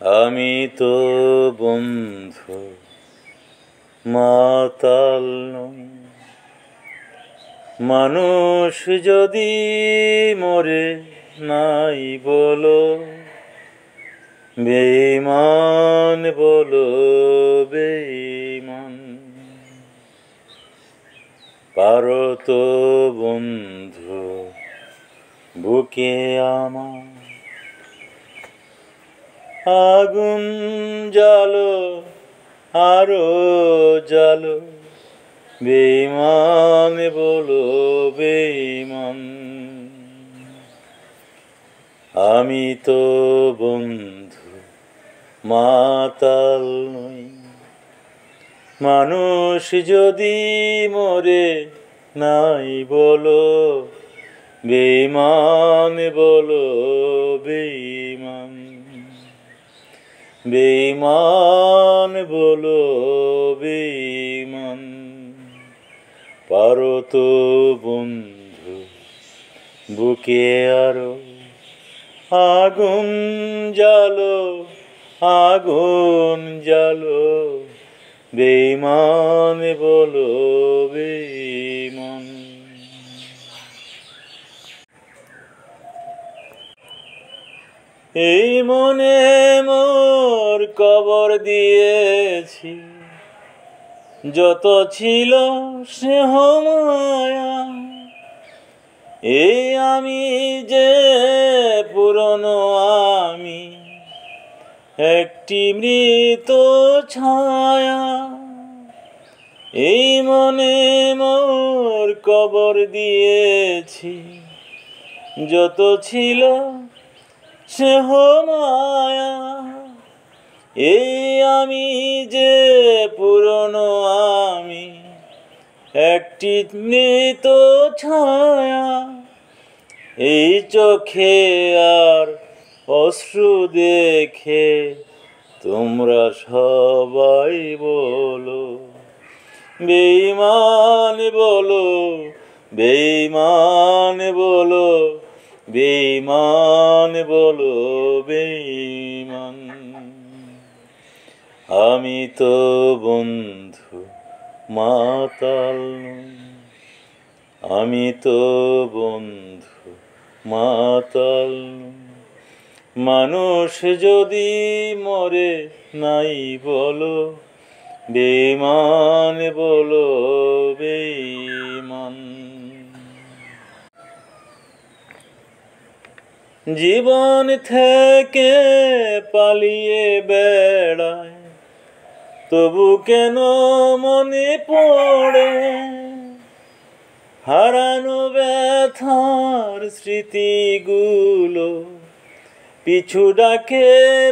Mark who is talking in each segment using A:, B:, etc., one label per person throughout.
A: আমি তো বন্ধু মাতাল নই। মানুষ যদি মরে নাই বলো, বেঈমান বলো বেঈমান। পারো তো বন্ধু বুকে আমার আগুন জ্বালো, আরো জ্বালো, বেঈমান বলো বেঈমান। আমি তো বন্ধু মাতাল নই। মানুষ যদি মরে নাই বলো, বেঈমান বলো বেঈমান। বেঈমান বলো বেঈমান। পারো তো বন্ধু বুকে আরো আগুন জ্বালো, আগুন জ্বালো, বেঈমান বলো বেঈমান। এই মনে মোর কবর দিয়েছি, যত ছিল স্নেহ মায়া। এই আমি যে পুরনো আমি, একটি মৃত ছায়া। এই মনে মোর কবর দিয়েছি, যত ছিল স্নেহ মায়া। এই আমি যে পুরনো আমি, একটি মৃত ছায়া। এই চোখে আর অশ্রু দেখে তোমরা সবাই বলো, বেঈমান বলো, বেঈমান বলো, বেঈমান বলো বেঈমান। আমি তো বন্ধু মাতাল নই। আমি তো বন্ধু মাতাল নই। মানুষ যদি মরে নাই বলো, বেঈমান বলো বেঈমান। জীবন থেকে পালিয়ে বেড়ায়, তবু কেন মনে পড়ে হারানো ব্যথার স্মৃতিগুলো, পিছু ডাকে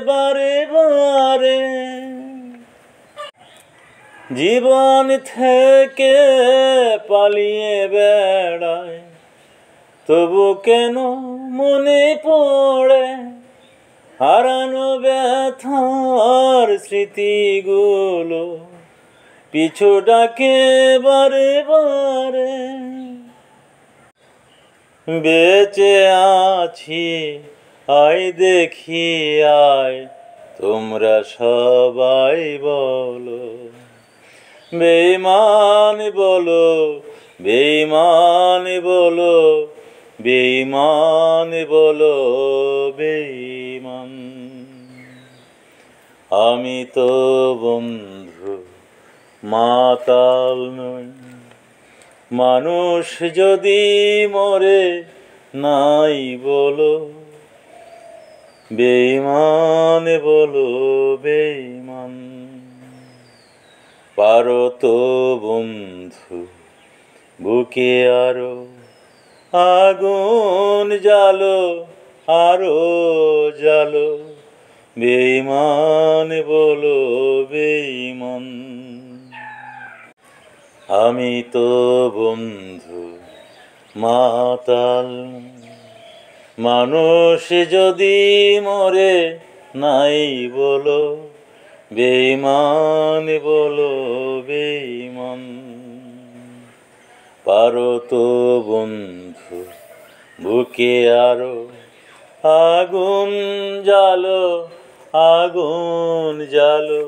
A: বারে বারে। জীবন থেকে পালিয়ে বেড়ায়, তবু কেন মনে পড়ে হারানো ব্যথার স্মৃতিগুলো, পিছু ডাকে বারে বারে। বেঁচে আছি আয় দেখি আয়, তোমরা সবাই বলো, বেঈমান বলো, বেঈমান বলো, বেঈমান বলো বেঈমান। আমি তো বন্ধু মাতাল নই। মানুষ যদি মরে নাই বলো, বেঈমান বলো বেঈমান। পারো তো বন্ধু বুকে আরো আগুন জ্বালো, আরো জ্বালো, বেঈমান বলো বেঈমান। আমি তো বন্ধু মাতাল নই। মানুষ যদি মরে নাই বলো, বেঈমান বলো বেঈমান। পারো তো বন্ধু বুকে আরো আগুন জ্বালো, আগুন জ্বালো,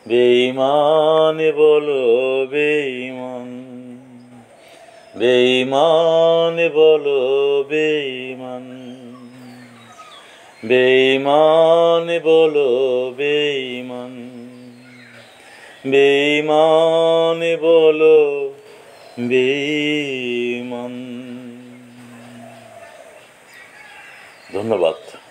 A: বেঈমান বলো বেঈমান, বেঈমান বলো বেঈমান, বেঈমান বলো বেঈমান, বেঈমান বলো বেঈমান। ধন্যবাদ।